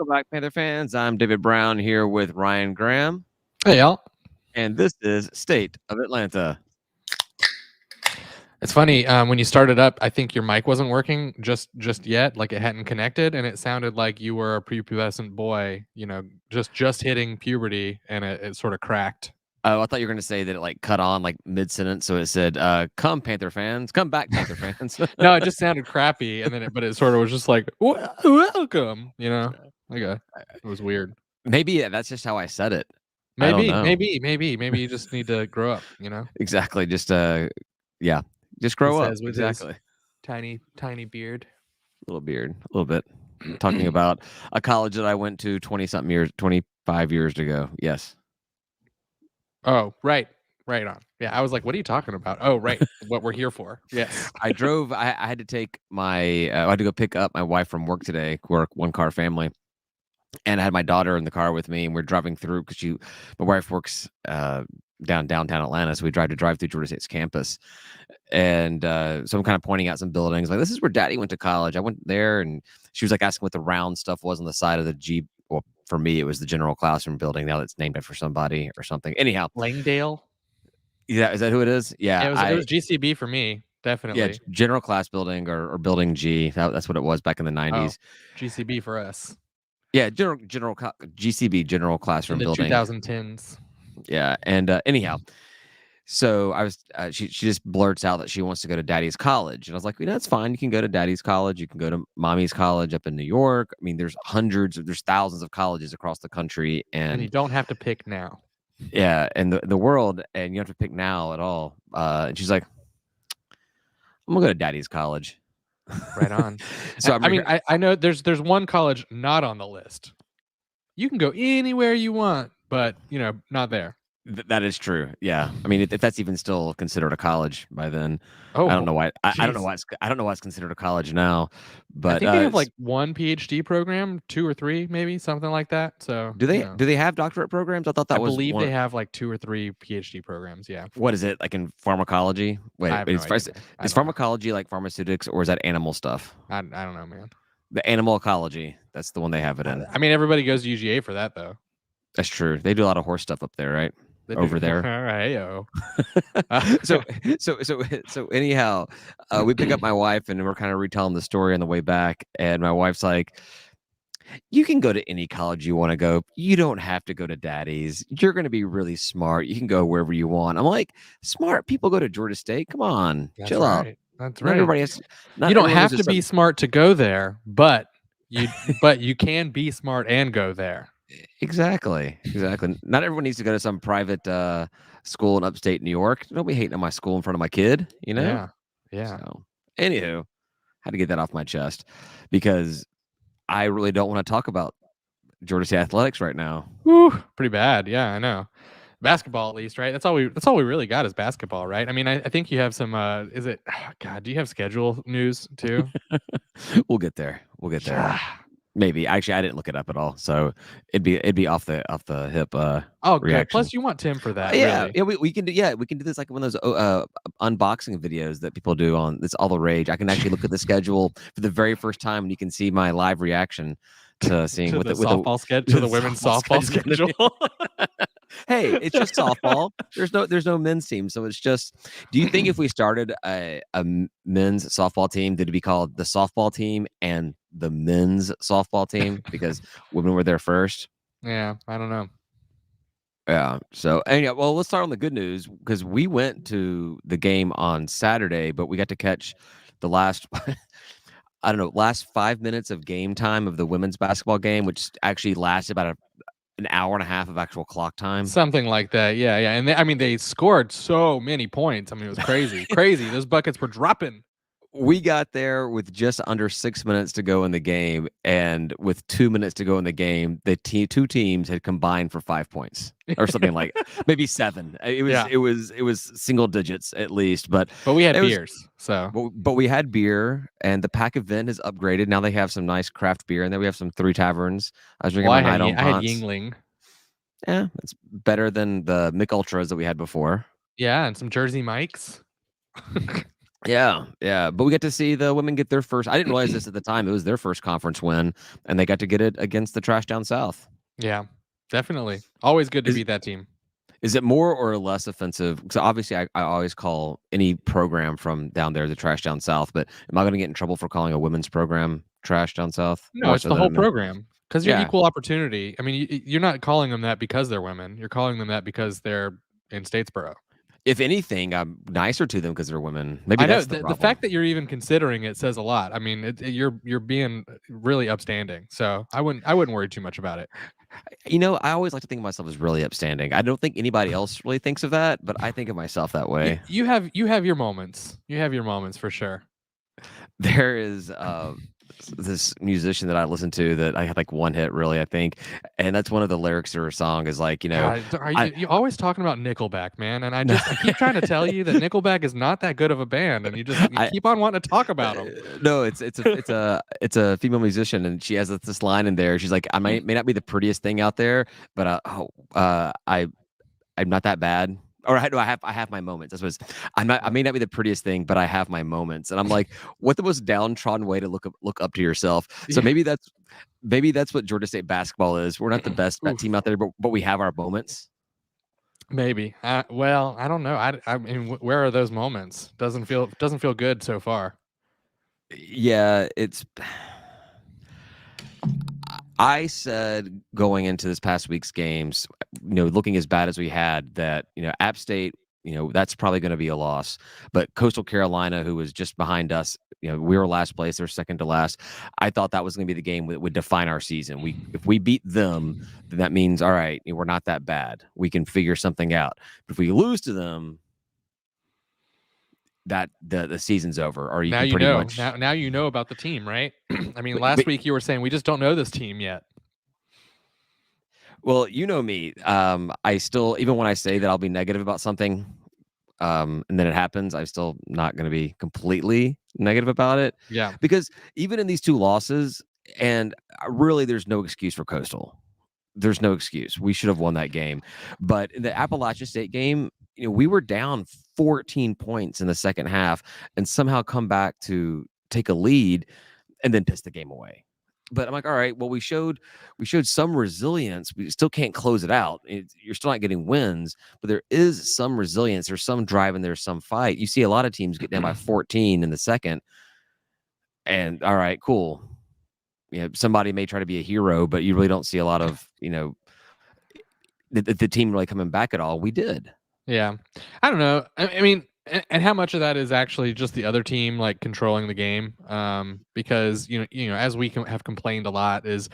back, Panther fans. I'm David Brown here with Ryan Graham, Hey, y'all. and this is State of Atlanta. It's funny when you started up. I think your mic wasn't working just yet, like it hadn't connected, and it sounded like you were a prepubescent boy. Just hitting puberty, and it sort of cracked. Oh, I thought you were going to say that it like cut on like mid-sentence, so it said, "Come Panther fans, come back Panther fans." No, it just sounded crappy, and then but it sort of was just like welcome. It was weird. Maybe that's just how I said it. I don't Maybe, know. maybe you just need to grow up. Exactly. Just just grow up. With Exactly. his tiny beard. Little beard, a little bit. Talking about a college that I went to 25 years ago. Yes. Oh, right on. Yeah, I was like, what are you talking about? Oh, right, what we're here for. Yes. I drove. I had to take my. I had to go pick up my wife from work today. We're a one-car family, and I had my daughter in the car with me, and we're driving through because my wife works downtown Atlanta, so we drive through Georgia State's campus, and so I'm kind of pointing out some buildings like this is where Daddy went to college. I went there, and she was like asking what the round stuff was on the side of the Jeep. Well, for me, it was the general classroom building. Now it's named after somebody or something. Anyhow, Langdale. Yeah, is that who it is? Yeah, it was GCB for me, definitely. Yeah, general class building or building G. That's what it was back in the 90s. GCB for us. Yeah, general GCB, general classroom in the building. 2010s. Yeah, and anyhow, so I was she just blurts out that she wants to go to Daddy's college, and I was like, that's fine. You can go to Daddy's college. You can go to Mommy's college up in New York. I mean, there's thousands of colleges across the country, and you don't have to pick now. Yeah, and the world, and you don't have to pick now at all. And she's like, I'm gonna go to Daddy's college. Right on. So I know there's one college not on the list. You can go anywhere you want, but not there. That is true. Yeah, I mean, if that's even still considered a college by then, I don't know why. I don't know why it's considered a college now. But I think they have like one PhD program, 2 or 3, maybe something like that. So do they? Do they have doctorate programs? I thought that was. I believe they have like 2 or 3 PhD programs. Yeah. What is it like in pharmacology? Wait, is pharmacology like pharmaceutics or is that animal stuff? I don't know, man. The animal ecology. That's the one they have it in. I mean, everybody goes to UGA for that, though. That's true. They do a lot of horse stuff up there, right? Over there. All right, yo. So anyhow, we pick up my wife and we're kind of retelling the story on the way back, and my wife's like, you can go to any college you want to go. You don't have to go to Daddy's. You're going to be really smart. You can go wherever you want. I'm like, smart people go to Georgia State. Come on, chill out. That's right. Everybody has. You don't have to be smart to go there, but you can be smart and go there. Exactly. Not everyone needs to go to some private school in upstate New York. Don't be hating on my school in front of my kid, Yeah. So, anywho, had to get that off my chest because I really don't want to talk about Georgia State athletics right now. Whew, pretty bad. Yeah, I know. Basketball, at least, right? That's all we really got is basketball, right? I mean, I think you have some. Do you have schedule news too? We'll get there. Maybe. Actually, I didn't look it up at all, so it'd be off the hip. Oh, good. Plus, you want Tim for that. Yeah, really. We can do. Yeah, we can do this like one of those unboxing videos that people do on. It's all the rage. I can actually look at the schedule for the very first time, and you can see my live reaction to seeing to the women's softball schedule. Hey, it's just softball. There's no men's team, so it's just. Do you think if we started a men's softball team, that it'd be called the softball team and the men's softball team because women were there first? Yeah, I don't know. Yeah. So anyway, well, let's start on the good news because we went to the game on Saturday, but we got to catch the last. I don't know, last 5 minutes of game time of the women's basketball game, which actually lasted about an hour and a half of actual clock time. Something like that. Yeah. And they scored so many points. I mean, it was crazy. Those buckets were dropping. We got there with just under 6 minutes to go in the game, and with 2 minutes to go in the game, the two teams had combined for 5 points or something like maybe 7. It was single digits at least, but we had beers. But we had beer, and the Pack event has upgraded. Now they have some nice craft beer, and then we have some 3 taverns. I was drinking I had Yingling. Yeah, it's better than the Mick Ultras that we had before. Yeah, and some Jersey Mikes. Yeah, yeah, but we got to see the women get their first. I didn't realize this at the time. It was their first conference win, and they got to get it against the trash down south. Yeah, definitely. Always good to Is beat that team. is it more or less offensive? So obviously, I always call any program from down there the trash down south. But am I going to get in trouble for calling a women's program trash down south No, more it's so the than a whole men? program because you're Yeah. equal opportunity. I mean, you're not calling them that because they're women. You're calling them that because they're in Statesboro. If anything, I'm nicer to them because they're women. Maybe I know that's the the problem. fact that you're even considering it says a lot. I mean, you're being really upstanding. So I wouldn't worry too much about it. I always like to think of myself as really upstanding. I don't think anybody else really thinks of that, but I think of myself that You way. you have your moments. You have your moments for sure. There is this musician that I listen to that I had like one hit really, I think, and that's one of the lyrics to her song is like, God, are I you always talking about Nickelback, man? And I keep trying to tell you that Nickelback is not that good of a band, and you I keep on wanting to talk about them. no, it's a female musician, and she has this line in there. She's like, I may not be the prettiest thing out there, but I'm not that bad. Or I have my moments. That's what I may not be the prettiest thing, but I have my moments. And I'm like, what the most downtrodden way to look up to yourself. So Yeah. maybe that's what Georgia State basketball is. We're not the best team Oof. out there, but we have our moments. Maybe. Well, I don't know. I mean, where are those moments? Doesn't feel good so far. Yeah, I said going into this past week's games, looking as bad as we had, that App State, that's probably going to be a loss. But Coastal Carolina, who was just behind us, we were last place, they're second to last. I thought that was going to be the game that would define our season. If we beat them, then that means all right, we're not that bad. We can figure something out. But if we lose to them, that the season's over, or you Now can you pretty know. much. Now you know about the team, right? I mean, But last week you were saying we just don't know this team yet. well, you know me. I still, even when I say that I'll be negative about something, and then it happens, I'm still not going to be completely negative about it, Yeah. because even in these two losses, and really, there's no excuse for Coastal. There's no excuse. We should have won that game, but in the Appalachian State game, we were down 14 points in the second half, and somehow come back to take a lead and then piss the game away. But I'm like, all right, well, we showed some resilience. We still can't close it out. You're still not getting wins, but there is some resilience. There's some drive and there's some fight. You see a lot of teams get down by 14 in the second, and all right, cool. Somebody may try to be a hero, but you really don't see a lot of the team really coming back at all. We did. Yeah. I don't know. I mean, and how much of that is actually just the other team like controlling the game? Because as we have complained a lot, is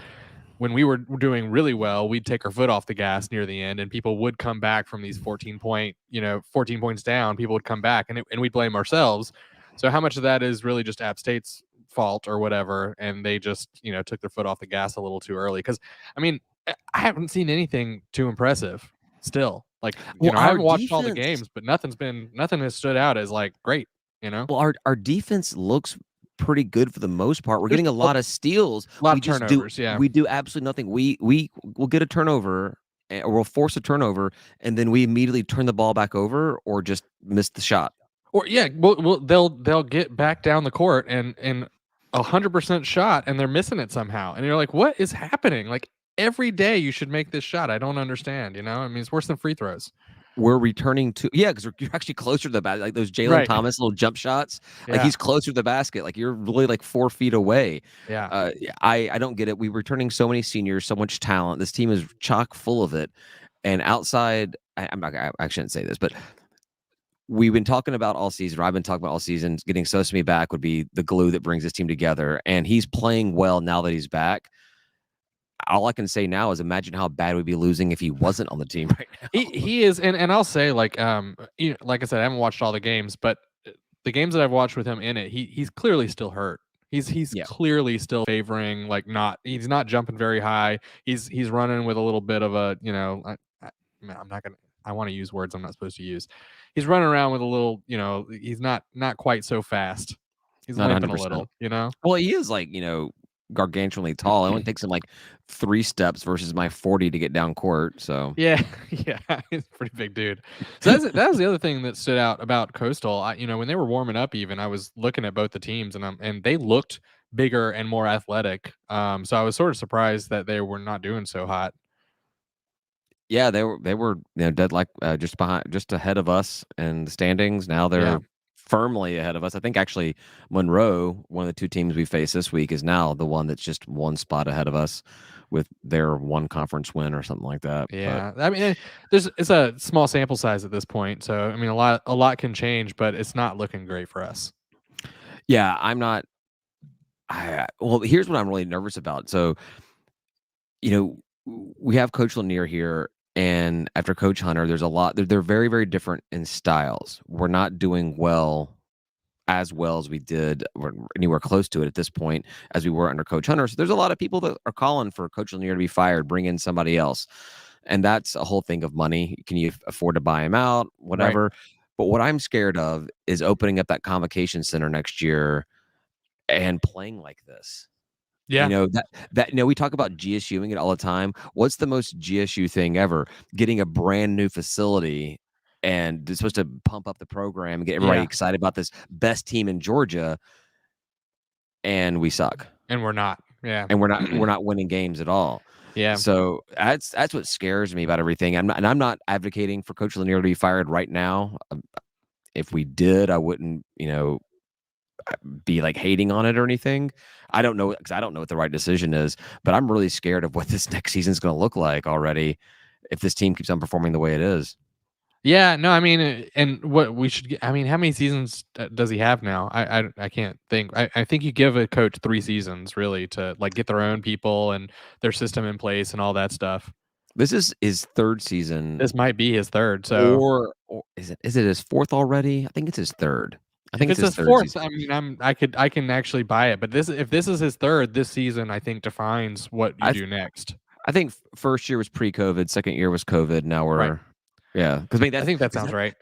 when we were doing really well, we'd take our foot off the gas near the end, and people would come back from these 14 points down. People would come back, and we'd blame ourselves. So how much of that is really just App State's fault or whatever, and they just took their foot off the gas a little too early? Because I mean, I haven't seen anything too impressive still. Like, Well, I our haven't watched all the defense. games, but nothing has stood out as like great. You know, Well, our defense looks pretty good for the most part. We're there's getting a a lot of steals. lot We of just do turnovers. Yeah. we do absolutely nothing. We will get a turnover, or we'll force a turnover, and then we immediately turn the ball back over or just miss the shot. Or yeah, well, they'll get back down the court and 100% shot, and they're missing it somehow, and you're like, what is happening? Like every day you should make this shot. I don't understand. I mean, it's worse than free throws. We're returning to, yeah, because you're actually closer to the basket. Like those Jalen Right. Thomas little jump shots, like Yeah. he's closer to the basket. Like you're really like 4 feet away. Yeah. Yeah, I don't get it. We're returning so many seniors, so much talent. This team is chock full of it. And outside, I'm not. I shouldn't say this, but we've been talking about all season, or I've been talking about all season, getting Sosami back would be the glue that brings this team together. And he's playing well now that he's back. All I can say now is imagine how bad we'd be losing if he wasn't on the team right now. He is, and I'll say like like I said, I haven't watched all the games, but the games that I've watched with him in it, he's clearly still hurt. He's Yeah, clearly still favoring like not he's not jumping very high. He's running with a little bit of a I'm not gonna I want to use words I'm not supposed to use. He's running around with a little he's not quite so fast. He's not limping a 100%. little. Well, he is like, gargantuanly tall. It only takes him like 3 steps versus my 40 to get down court. So Yeah, yeah, he's a pretty big dude. So that was the other thing that stood out about Coastal. When they were warming up, even I was looking at both the teams, and they looked bigger and more athletic. So I was sort of surprised that they were not doing so hot. yeah, they were dead like just ahead of us in the standings. Now Yeah, they're firmly ahead of us. I think actually Monroe, one of the 2 teams we face this week, is now the one that's just 1 spot ahead of us with their 1 conference win or something like that. But yeah. I mean, it's a small sample size at this point, so I mean, a lot can change, but it's not looking great for us. yeah, I'm not. Well, here's what I'm really nervous about. So you we have Coach Lanier here, and after Coach Hunter, there's a lot. They're very, very different in styles. We're not doing as well as we did, or anywhere close to it at this point as we were under Coach Hunter. So there's a lot of people that are calling for Coach Lanier to be fired, bring in somebody else, and that's a whole thing of money. Can you afford to buy him out? Right. Whatever. But what I'm scared of is opening up that convocation center next year and playing like this. Yeah. We talk about GSUing it all the time. What's the most GSU thing ever? Getting a brand new facility and it's supposed to pump up the program and get everybody Yeah. excited about this best team in Georgia, and we suck. And we're not. Yeah. And we're not winning games at all. Yeah. So that's what scares me about everything. I'm not advocating for Coach Lanier to be fired right now. If we did, I wouldn't, be like hating on it or anything. I don't know because I don't know what the right decision is, but I'm really scared of what this next season is going to look like already if this team keeps on performing the way it is. Yeah, no, I mean, and what we should get, I mean, how many seasons does he have now? I can't think. I think you give a coach 3 seasons really to like get their own people and their system in place and all that stuff. This is his 3rd season, This might be his third. So or is it his 4th already? I think it's his 3rd. I if think it's it's his his 3rd fourth, season. I mean, I can actually buy it. But if this is his third, this season I think defines what you I do next. I think first year was pre-COVID, second year was COVID. Now Right. we're yeah, because I mean I that's think that because sounds right.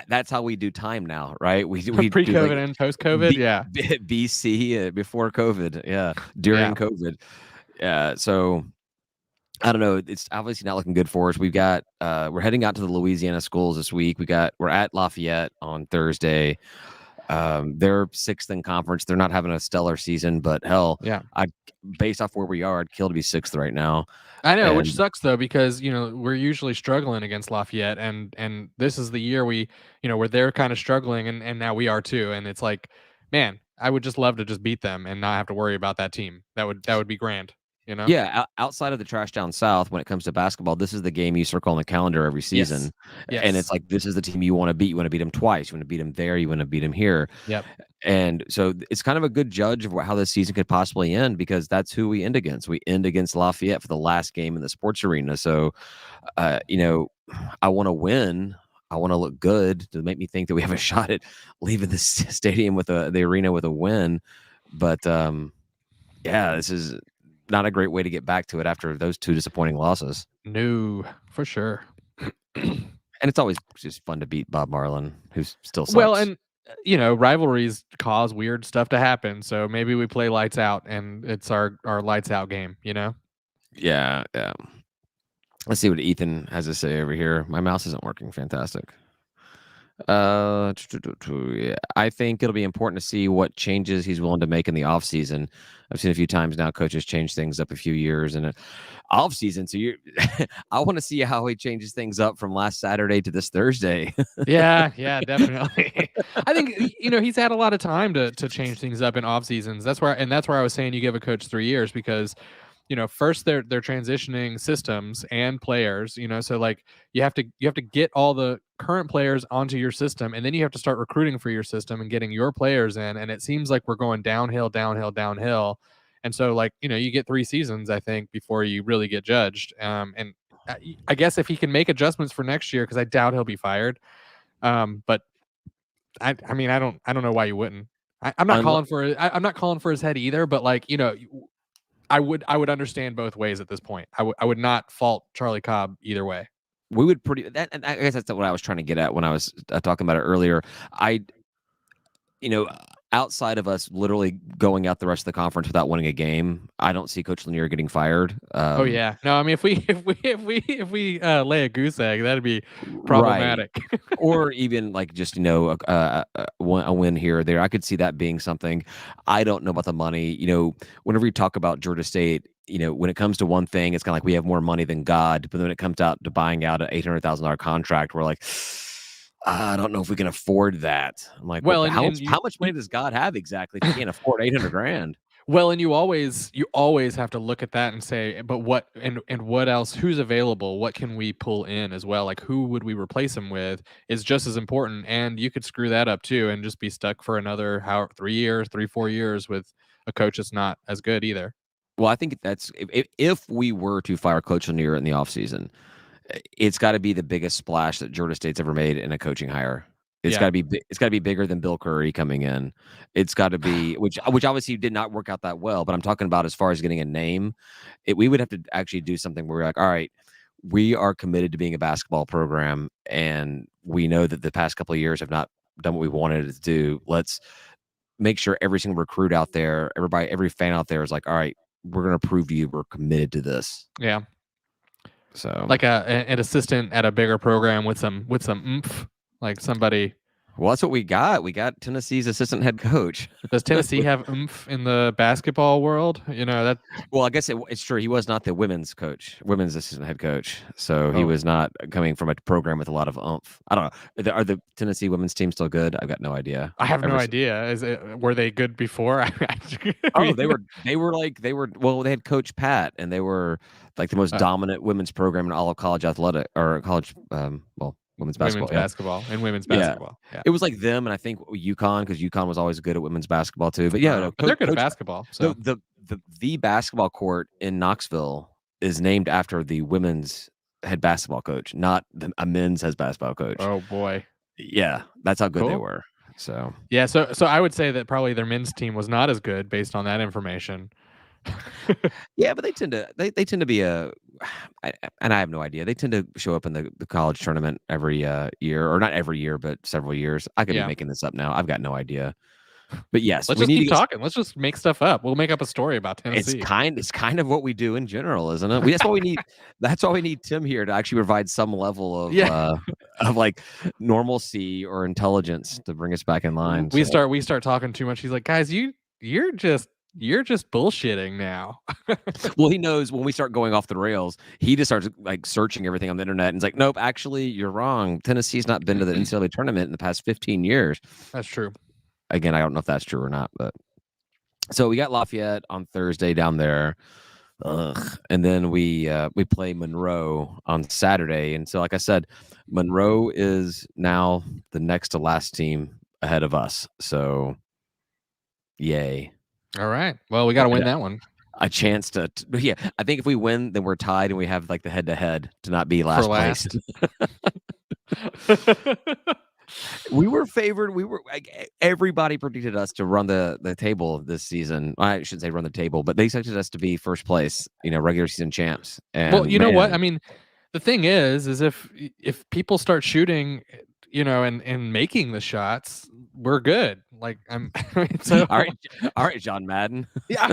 that's how we do time now, right? We do Pre-COVID like and post-COVID. Yeah. BC before COVID, yeah, Yeah. during COVID, yeah. So I don't know. It's obviously not looking good for us. We're heading out to the Louisiana schools this week. We're at Lafayette on Thursday. They're 6th in conference. They're not having a stellar season, but hell, Yeah. I based off where we are, I'd kill to be 6th right now. I know, which And sucks though, because we're usually struggling against Lafayette, and this is the year where they're kind of struggling, and now we are too, and it's like, man, I would just love to just beat them and not have to worry about that team. That would be grand, you know? yeah, outside of the trash down south, when it comes to basketball, this is the game you circle on the calendar every Yes, season, and it's yes, like this is the team you want to beat. You want to beat them twice. You want to beat them there. You want to beat them here. yep, And so it's kind of a good judge of how this season could possibly end because that's who we end against. We end against Lafayette for the last game in the sports arena. So, uh, you know, I want to win. I want to look good to make me think that we have a shot at leaving the stadium with the arena with a win. But yeah, this is not a great way to get back to it after those 2 disappointing losses. no, for sure. And it's always just fun to beat Bob Marlin, who still Well, sucks. and rivalries cause weird stuff to happen, so maybe we play lights out, and it's our lights out game, you know? Yeah, yeah. Let's see what Ethan has to say over here. My mouse isn't working. Fantastic. Yeah. I think it'll be important to see what changes he's willing to make in the off season. I've seen a few times now coaches change things up a few years in an off season. So I want to see how he changes things up from last Saturday to this Thursday. Yeah, yeah, definitely. I think he's had a lot of time to change things up in off seasons. That's where I was saying you give a coach 3 years because first they're transitioning systems and players. So like you have to get all the current players onto your system, and then you have to start recruiting for your system and getting your players in. And it seems like we're going downhill, downhill, downhill. And so like you get 3 seasons I think before you really get judged. And I guess if he can make adjustments for next year, because I doubt he'll be fired. But I mean, I don't know why you wouldn't. I'm not Unle- calling for I'm not calling for his head either, but like I would understand both ways at this point. I would not fault Charlie Cobb either way. we would pretty that. And I guess that's what I was trying to get at when I was talking about it earlier. I, you know, outside of us literally going out the rest of the conference without winning a game, I don't see Coach Lanier getting fired. Oh yeah. No, I mean if we lay a goose egg, that'd be Right. problematic. Or even like just a win here or there. I could see that being something. I don't know about the money. Whenever you talk about Georgia State, when it comes to one thing, it's kind of like we have more money than God. But when it comes out to buying out an $800,000 contract, we're like, I don't know if we can afford that. I'm like, well, Well, how much and how much money does God have exactly if you can't afford 800 grand? well, and you always have to look at that and say, but what what else? Who's available? What can we pull in as well? Like who would we replace him with is just as important. And you could screw that up too and just be stuck for another 3 years, 4 years with a coach that's not as good either. Well, I think that's if we were to fire Coach Lanier in the offseason, it's got to be the biggest splash that Georgia State's ever made in a coaching hire. It's got Yeah. to be it's got to be bigger than Bill Curry coming in. It's got to be which obviously did not work out that well. But I'm talking about as far as getting a name, we would have to actually do something where we're like, all right, we are committed to being a basketball program, and we know that the past couple of years have not done what we wanted it to do. Let's make sure every single recruit out there, every fan out there is like, all right, we're going to prove to you we're committed to this. Yeah. So, Like an assistant at a bigger program with some oomph, like somebody. well, that's what we got. We got Tennessee's assistant head coach. Does Tennessee have oomph in the basketball world? That. Well, I guess it's true. He was not the women's assistant head coach. So he Oh, was not coming from a program with a lot of oomph. I don't know. Are the Tennessee women's team still good? I've got no idea. I have no idea. Were they good before? I Oh, mean, well, they had Coach Pat, and they were like the most uh, dominant women's program in all of college athletic or college, women's basketball. women's Yeah. basketball and women's Yeah. basketball. Yeah. It was like them, and I think UConn, because UConn was always good at women's basketball too. But yeah, no, But they're good at Coach basketball. the So the basketball court in Knoxville is named after the women's head basketball coach, not a men's head basketball coach. oh boy, Yeah, that's how good they cool. were. So Yeah. So I would say that probably their men's team was not as good based on that information. yeah, but they tend to be and I have no idea. They tend to show up in the college tournament every year, or not every year, but several years. I could be Yeah. making this up now. I've got no idea. But yes, Let's we just need to keep get. talking. Let's just make stuff up. We'll make up a story about It's Tennessee. kind of what we do in general, isn't it? That's why we need. That's why we need Tim here to actually provide some level of Yeah. of like normalcy or intelligence to bring us back in line. we So, start talking too much. He's like, guys, you're just bullshitting now. well, he knows when we start going off the rails, he just starts like searching everything on the internet and it's like, nope, actually, you're wrong. Tennessee's not been to the NCAA tournament in the past 15 years. That's true. Again, I don't know if that's true or not, but so we got Lafayette on Thursday down there. And then we play Monroe on Saturday. And so, like I said, Monroe is now the next to last team ahead of us. So, yay. All right. Well, we got to win that one. A chance yeah, I think if we win, then we're tied and we have like the head to head to not be last place. We were favored. We were like, everybody predicted us to run the table this season. I shouldn't say run the table, but they expected us to be first place, regular season champs. And Well, you know what? I mean, the thing is if people start shooting, and making the shots, we're good. Like I'm so all right, John Madden. Yeah,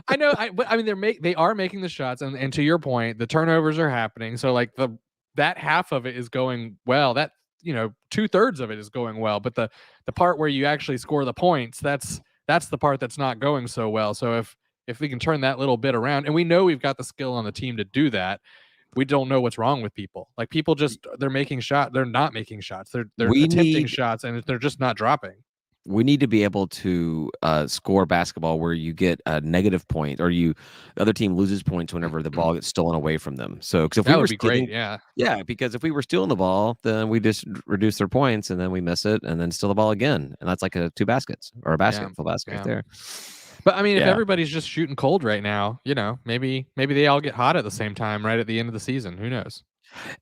I know. But I mean, they are making the shots, and to your point, the turnovers are happening. So like that half of it is going well. That 2/3 of it is going well, but the part where you actually score the points, that's the part that's not going so well. So if we can turn that little bit around, and we know we've got the skill on the team to do that, we don't know what's wrong with people. Like people they're making shots, they're not making shots. They're attempting shots, and they're just not dropping. We need to be able to score basketball where you get a negative point or the other team loses points whenever the ball gets stolen away from them. So, because if That we were would be great, yeah. yeah, because if we were stealing the ball, then we just reduce their points and then we miss it and then steal the ball again, and that's like two baskets or a full basket right there. But I mean, if everybody's just shooting cold right now, maybe they all get hot at the same time right at the end of the season. Who knows?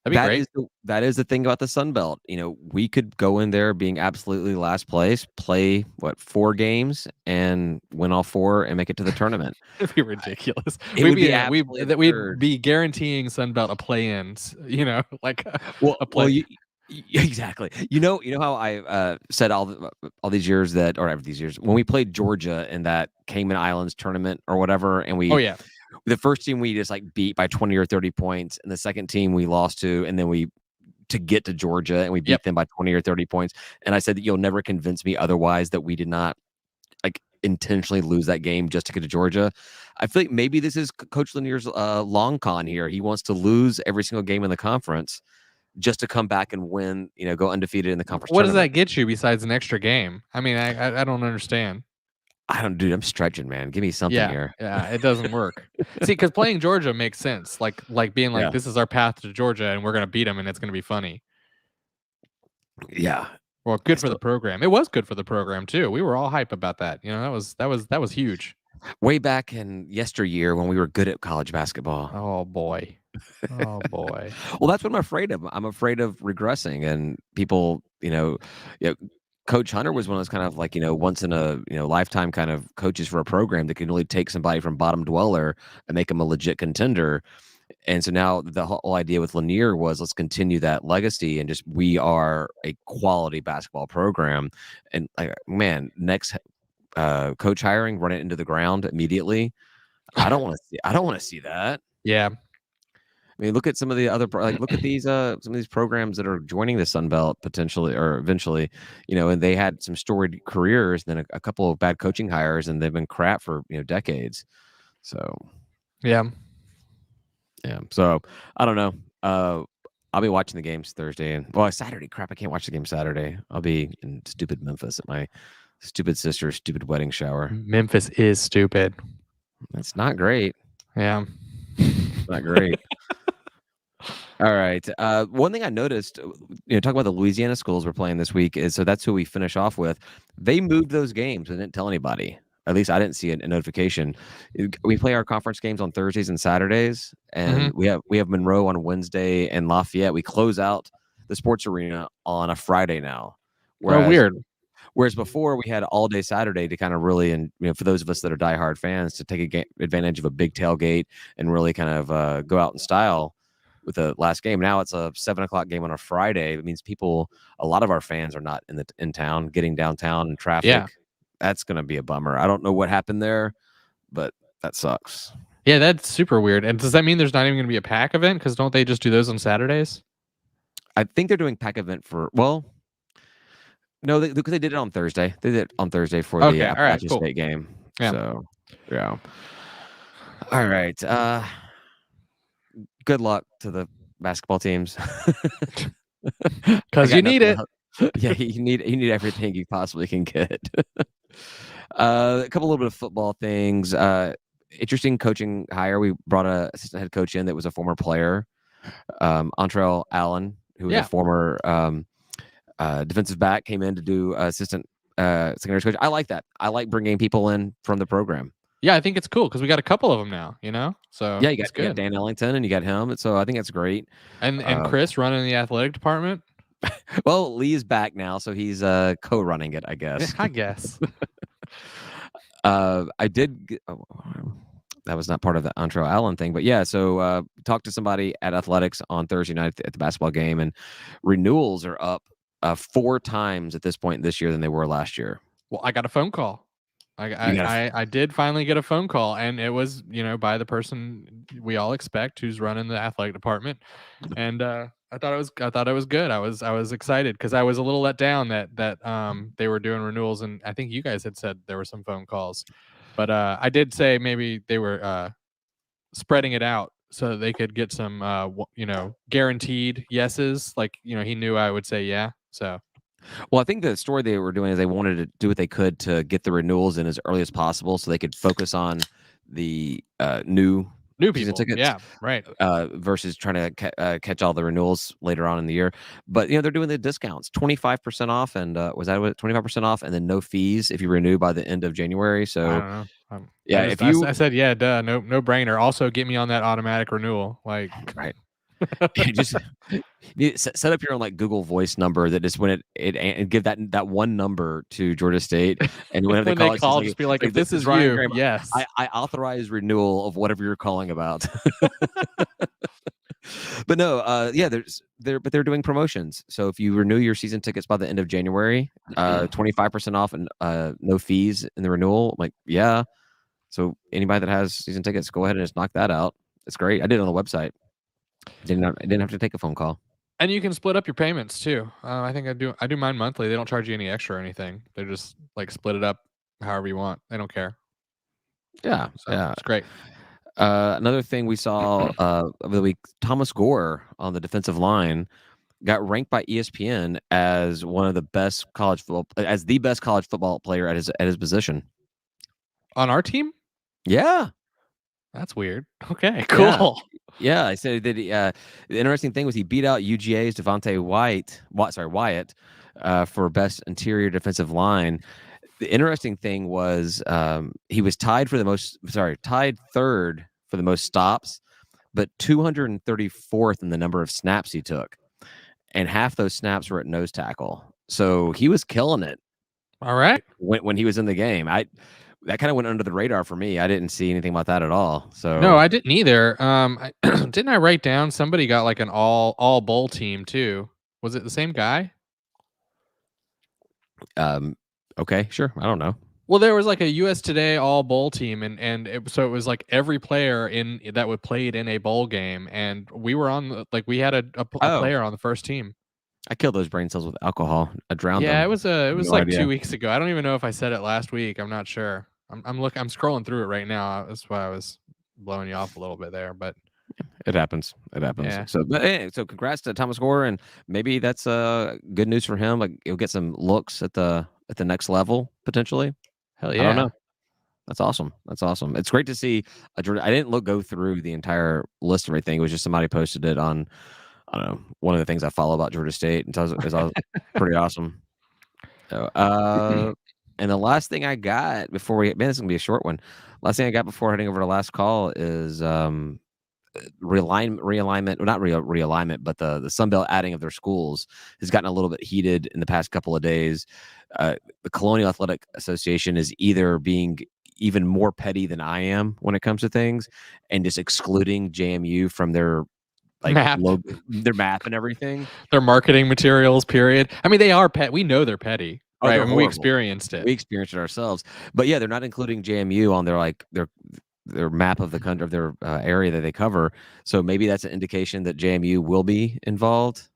That'd be great. That is the thing about the Sun Belt. We could go in there being absolutely last place, play 4 games and win all 4 and make it to the tournament. It'd be ridiculous. We'd we'd be guaranteeing Sun Belt a play-in, like a play. Exactly. You know how I said all these years that, or every these years, when we played Georgia in that Cayman Islands tournament or whatever, and Oh yeah, the first team we just like beat by 20 or 30 points, and the second team we lost to, and then we to get to Georgia and we yep. beat them by 20 or 30 points. And I said that you'll never convince me otherwise that we did not like intentionally lose that game just to get to Georgia. I feel like maybe this is Coach Lanier's long con here. He wants to lose every single game in the conference just to come back and win, go undefeated in the conference What does that tournament. get you besides an extra game? I mean, I don't understand. I don't, dude. I'm stretching, man. Give me something Yeah, here. yeah, it doesn't work. See, because playing Georgia makes sense. Like being like, Yeah, this is our path to Georgia, and we're gonna beat them, and it's gonna be funny. yeah. Well, I good for the still program. It was good for the program too. We were all hype about that. That was huge. way back in yesteryear when we were good at college basketball. Oh boy. Oh boy. Well, that's what I'm afraid of. I'm afraid of regressing and people, Coach Hunter was one of those kind of like, once in a, lifetime kind of coaches for a program that can really take somebody from bottom dweller and make them a legit contender. And so now the whole idea with Lanier was let's continue that legacy and just we are a quality basketball program. And like, man, next coach hiring, run it into the ground immediately. I don't want to see that. Yeah. I mean, look at some of the other look at these some of these programs that are joining the Sun Belt potentially or eventually, and they had some storied careers, then a couple of bad coaching hires, and they've been crap for decades. So Yeah. yeah, so I don't know. I'll be watching the games Thursday and Saturday. Crap, I can't watch the game Saturday. I'll be in stupid Memphis at my stupid sister's stupid wedding shower. Memphis is stupid. That's not great. Yeah. Not great. All right. One thing I noticed, talk about the Louisiana schools we're playing this week is so that's who we finish off with. They moved those games and didn't tell anybody. At least I didn't see a notification. We play our conference games on Thursdays and Saturdays, and we have Monroe on Wednesday and Lafayette. We close out the sports arena on a Friday now. Oh, weird. Whereas before we had all day Saturday to kind of really, and for those of us that are diehard fans, to take advantage of a big tailgate and really kind of go out in style with the last game. Now it's a 7:00 game on a Friday. It means a lot of our fans are not in town, getting downtown in traffic. Yeah. That's going to be a bummer. I don't know what happened there, but that sucks. Yeah, that's super weird. And does that mean there's not even going to be a pack event? Because don't they just do those on Saturdays? I think they're doing pack event no, because they did it on Thursday. They did it on Thursday for the Appalachian State game. Yeah. So, yeah. All right. Good luck to the basketball teams. Because you need it. Yeah, you need everything you possibly can get. A little bit of football things. Interesting coaching hire. We brought a assistant head coach in that was a former player, Antrell Allen, who was a former defensive back, came in to do assistant secondary coach. I like that. I like bringing people in from the program. Yeah, I think it's cool because we got a couple of them now, So yeah, you got Dan Ellington and you got him. So I think that's great. And Chris running the athletic department. Well, Lee is back now, so he's co-running it, I guess. I guess. I did. That was not part of the Antrell Allen thing, but yeah. So talked to somebody at athletics on Thursday night at the basketball game, and renewals are up 4 times at this point this year than they were last year. Well, I got a phone call. I did finally get a phone call, and it was by the person we all expect who's running the athletic department, and I thought it was good. I was excited because I was a little let down that they were doing renewals, and I think you guys had said there were some phone calls, but I did say maybe they were spreading it out so they could get some guaranteed yeses. Like he knew I would say yeah. So. Well, I think the story they were doing is they wanted to do what they could to get the renewals in as early as possible so they could focus on the new people. Tickets. Yeah, right. Versus trying to catch all the renewals later on in the year. But, they're doing the discounts, 25% off. And was that 25% off? And then no fees if you renew by the end of January. So, I don't know. Yeah, I said, yeah, duh, no brainer. Also, get me on that automatic renewal. Like, right. Just set up your own Google Voice number that just when it give that one number to Georgia State, and whenever they call, just be like, if this is Ryan Graham, yes, I authorize renewal of whatever you're calling about. But no, they're doing promotions. So if you renew your season tickets by the end of January, 25% off and no fees in the renewal. I'm like, yeah. So anybody that has season tickets, go ahead and just knock that out. It's great. I did it on the website. I didn't have to take a phone call. And you can split up your payments too. I think I do mine monthly. They don't charge you any extra or anything. They just like split it up however you want. They don't care. Yeah, So yeah. it's great. Another thing we saw over the week, Thomas Gore on the defensive line got ranked by ESPN as one of the best as the best college football player at his position. On our team? Yeah. That's weird. Okay, cool. Yeah, I said that the interesting thing was he beat out UGA's Devontae Wyatt for best interior defensive line. The interesting thing was he was tied third for the most stops, but 234th in the number of snaps he took. And half those snaps were at nose tackle. So he was killing it. All right. When he was in the game. That kind of went under the radar for me. I didn't see anything about that at all. So No, I didn't either. Didn't I write down somebody got like an all bowl team too? Was it the same guy? Okay, sure. I don't know. Well, there was like a US Today all bowl team, so it was like every player in that would played in a bowl game, and we were on we had a player on the first team. I killed those brain cells with alcohol. I drowned them. Yeah, it was like idea. 2 weeks ago. I don't even know if I said it last week. I'm not sure. I'm scrolling through it right now. That's why I was blowing you off a little bit there, but it happens. Yeah. So congrats to Thomas Gore, and maybe that's good news for him. Like he'll get some looks at the next level potentially. Hell yeah. I don't know. That's awesome. It's great to see. I didn't go through the entire list of everything. It was just somebody posted it on, I don't know, one of the things I follow about Georgia State, and so it was pretty awesome. So, and the last thing I got before this is gonna be a short one. Last thing I got before heading over to last call is realignment, well, not realignment, but the Sun Belt adding of their schools has gotten a little bit heated in the past couple of days. The Colonial Athletic Association is either being even more petty than I am when it comes to things, and just excluding JMU from their map. Their map and everything, their marketing materials. Period. I mean, they are we know they're petty. Right, I mean, we experienced it. We experienced it ourselves. But yeah, they're not including JMU on their map of the country, of their area that they cover. So maybe that's an indication that JMU will be involved.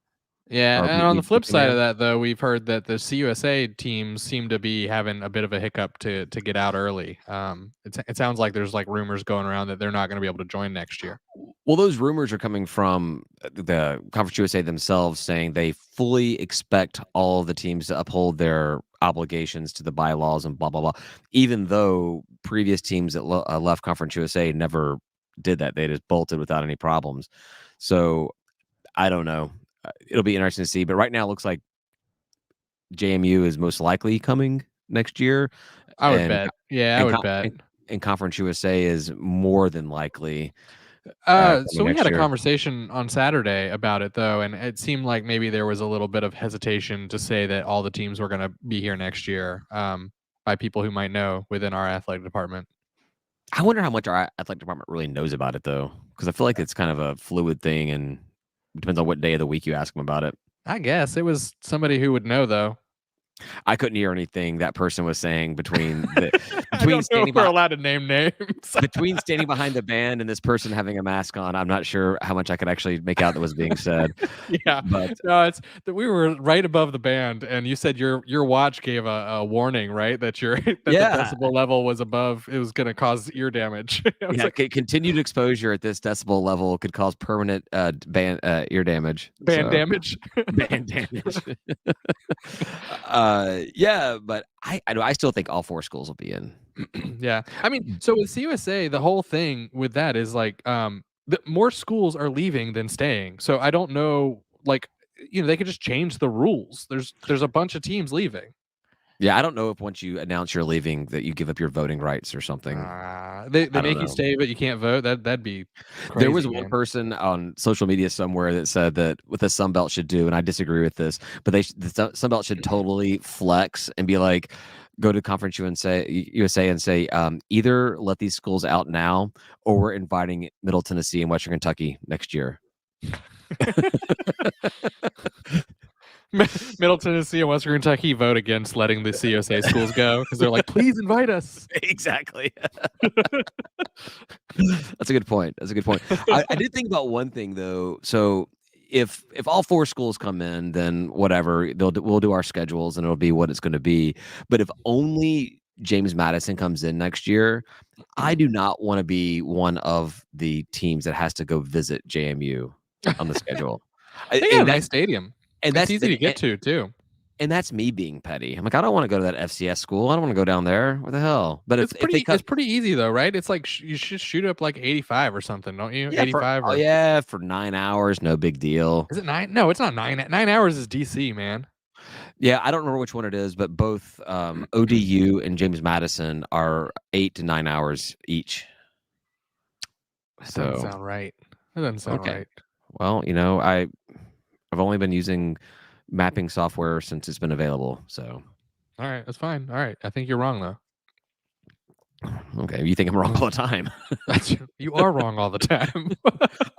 Yeah, and on the flip side of that, though, we've heard that the CUSA teams seem to be having a bit of a hiccup to get out early. It sounds like there's like rumors going around that they're not going to be able to join next year. Well, those rumors are coming from the Conference USA themselves, saying they fully expect all of the teams to uphold their obligations to the bylaws and blah blah blah. Even though previous teams that left Conference USA never did that, they just bolted without any problems. So I don't know. It'll be interesting to see. But right now, it looks like JMU is most likely coming next year. I would bet. Yeah, I would bet. And Conference USA is more than likely. So we had a conversation on Saturday about it, though, and it seemed like maybe there was a little bit of hesitation to say that all the teams were going to be here next year by people who might know within our athletic department. I wonder how much our athletic department really knows about it, though, because I feel like it's kind of a fluid thing, and it depends on what day of the week you ask them about it. I guess it was somebody who would know, though. I couldn't hear anything that person was saying between standing we're allowed to name names. Between standing behind the band and this person having a mask on. I'm not sure how much I could actually make out that was being said. Yeah, but no, it's that we were right above the band, and you said your watch gave a warning, right? That the decibel level was above. It was going to cause ear damage. Continued exposure at this decibel level could cause permanent ear damage. Band damage. Band damage. Yeah, but I still think all four schools will be in. Yeah, I mean, so with CUSA, the whole thing with that is like, more schools are leaving than staying. So I don't know, like, they could just change the rules. There's a bunch of teams leaving. Yeah, I don't know if once you announce you're leaving that you give up your voting rights or something. They make you stay, but you can't vote. That'd be crazy. There was one person on social media somewhere that said that what the Sun Belt should do, and I disagree with this, but the Sun Belt should totally flex and be like, go to Conference USA and say, either let these schools out now, or we're inviting Middle Tennessee and Western Kentucky next year. Middle Tennessee and Western Kentucky vote against letting the COSA schools go because they're like, please invite us. Exactly. That's a good point. That's a good point. I did think about one thing though. So if all four schools come in, then whatever we'll do our schedules and it'll be what it's going to be. But if only James Madison comes in next year, I do not want to be one of the teams that has to go visit JMU on the schedule. They got a nice stadium. And it's easy to get to too. And that's me being petty. I'm like, I don't want to go to that FCS school. I don't want to go down there. What the hell? But it's pretty easy though, right? It's like you should shoot up like 85 or something, don't you? Yeah, 85 for 9 hours, no big deal. Is it 9? No, it's not 9. 9 hours is DC, man. Yeah, I don't remember which one it is, but both ODU and James Madison are 8 to 9 hours each. That doesn't sound right. That doesn't sound right. Well, I've only been using mapping software since it's been available, so. All right, that's fine. All right, I think you're wrong though. Okay, you think I'm wrong all the time. You are wrong all the time.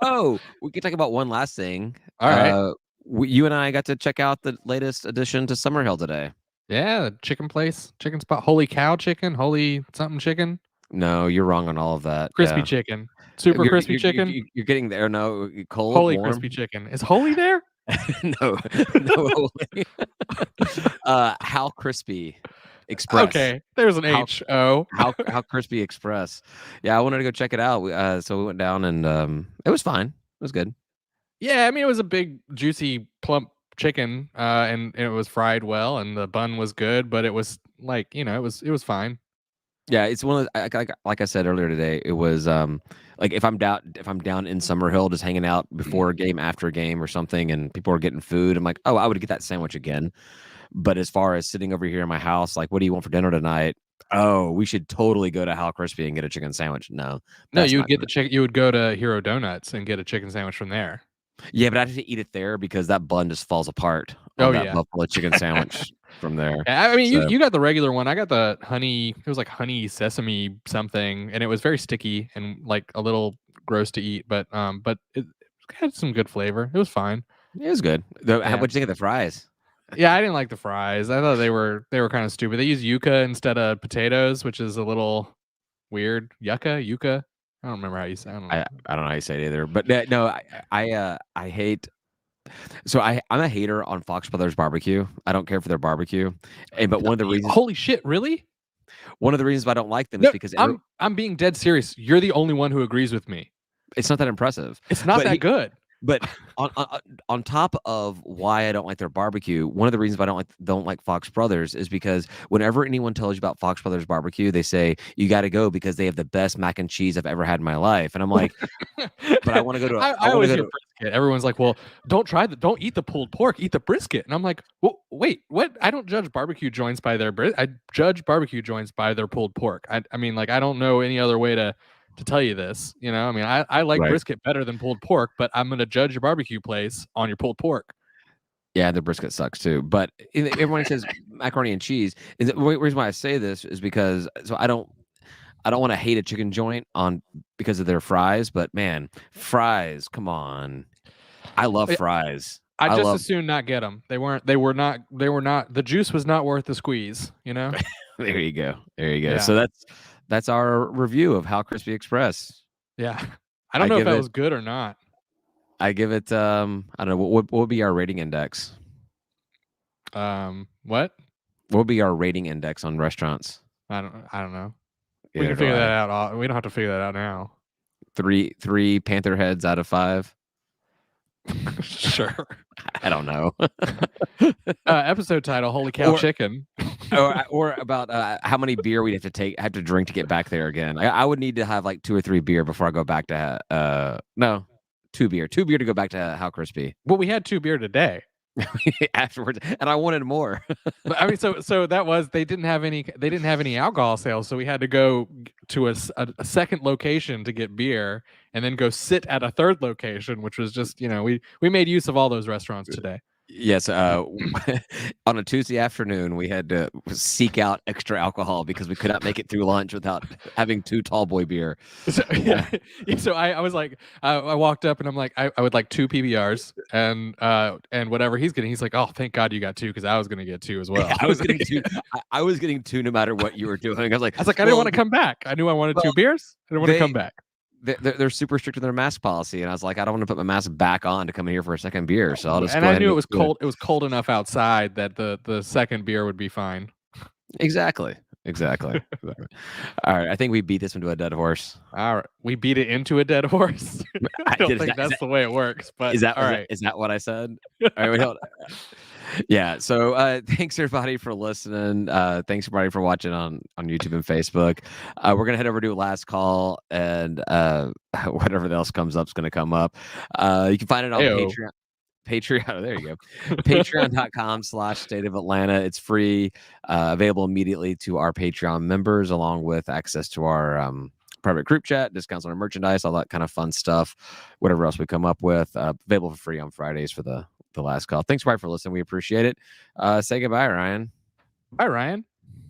Oh, we can talk about one last thing. All right. You and I got to check out the latest addition to Summerhill today. Yeah, the chicken place, chicken spot, Holy Cow Chicken, Holy something chicken. No, you're wrong on all of that. Crispy chicken, super crispy chicken. You're getting there. No, cold, Holy warm. crispy chicken. Is Holy there? no Holy. How Crispy Express. Okay, there's an H-O. How Crispy Express. Yeah, I wanted to go check it out. So we went down and it was fine. It was good. Yeah, I mean, it was a big, juicy, plump chicken, and it was fried well, and the bun was good, but it was like, it was fine. Yeah, it's one of those, like I said earlier today. It was like if I'm down in Summerhill, just hanging out before a game, after a game, or something, and people are getting food. I'm like, oh, I would get that sandwich again. But as far as sitting over here in my house, like, what do you want for dinner tonight? Oh, we should totally go to Hal Crispy and get a chicken sandwich. No, you would get the chicken. You would go to Hero Donuts and get a chicken sandwich from there. Yeah, but I have to eat it there because that bun just falls apart on that buffalo chicken sandwich from there. I mean, you got the regular one. I got the honey. It was like honey sesame something, and it was very sticky and like a little gross to eat. But it had some good flavor. It was fine. It was good. What'd you think of the fries? Yeah, I didn't like the fries. I thought they were kind of stupid. They use yuca instead of potatoes, which is a little weird. Yuca. I don't remember how you say. I don't know how you say it either. But no, I hate. So I'm a hater on Fox Brothers Barbecue. I don't care for their barbecue. But one of the reasons. Holy shit! Really? One of the reasons why I don't like them is because I'm being dead serious. You're the only one who agrees with me. It's not that impressive. It's not that good. But on top of why I don't like their barbecue, one of the reasons why I don't like Fox Brothers is because whenever anyone tells you about Fox Brothers Barbecue, they say you got to go because they have the best mac and cheese I've ever had in my life. And I'm like, but I want to go to. I always hear brisket. Everyone's like, well, don't eat the pulled pork, eat the brisket. And I'm like, well, wait, what? I don't judge barbecue joints by their I judge barbecue joints by their pulled pork. I mean, like, I don't know any other way to tell you this, I mean, I like brisket better than pulled pork, but I'm going to judge your barbecue place on your pulled pork. Yeah, the brisket sucks too. But everyone says macaroni and cheese. The reason why I say this is because I don't want to hate a chicken joint because of their fries, but man, fries, come on. I love fries. I just as soon not get them. They were not. The juice was not worth the squeeze. There you go. Yeah. So that's our review of Hal Crispy Express. Yeah. I don't know if that was good or not. I give it, I don't know, what would be our rating index? What? What would be our rating index on restaurants? I don't know. We can figure that out. We don't have to figure that out now. 3 Panther heads out of 5. Sure. I don't know. Episode title: Holy Cow Chicken. or about how many beer we'd have to drink to get back there again. I would need to have like 2 or 3 beer before I go back to 2 beer to go back to How Crispy. Well, we had 2 beer today. Afterwards, and I wanted more. But I mean, so that was they didn't have any alcohol sales, so we had to go to a second location to get beer, and then go sit at a third location, which was just we made use of all those restaurants today. Yes, on a Tuesday afternoon, we had to seek out extra alcohol because we could not make it through lunch without having 2 tall boy beer. So, yeah, so I was like, I walked up and I'm like, I would like 2 PBRs and whatever he's getting. He's like, oh, thank God you got 2 because I was gonna get 2 as well. I was getting 2 I was getting 2 no matter what you were doing. I was like, I didn't want to come back. I knew I wanted 2 beers. I didn't want to come back. they're super strict in their mask policy, and I was like, I don't want to put my mask back on to come in here for a second beer, so I'll just And go I ahead knew and it was cold. It was cold enough outside that the second beer would be fine. Exactly. Exactly. All right, I think we beat this one to a dead horse. All right, we beat it into a dead horse. I don't think that's the way it works, but is that all right. is that what I said? All right, wait, hold on. Yeah. So thanks everybody for listening. Thanks everybody for watching on YouTube and Facebook. We're gonna head over to last call, and whatever else comes up is gonna come up. You can find it on Ayo. Patreon. There you go. Patreon.com/State of Atlanta. It's free, available immediately to our Patreon members, along with access to our private group chat, discounts on our merchandise, all that kind of fun stuff. Whatever else we come up with, available for free on Fridays for the last call. Thanks, Ryan, for listening. We appreciate it. Say goodbye, Ryan. Bye, Ryan.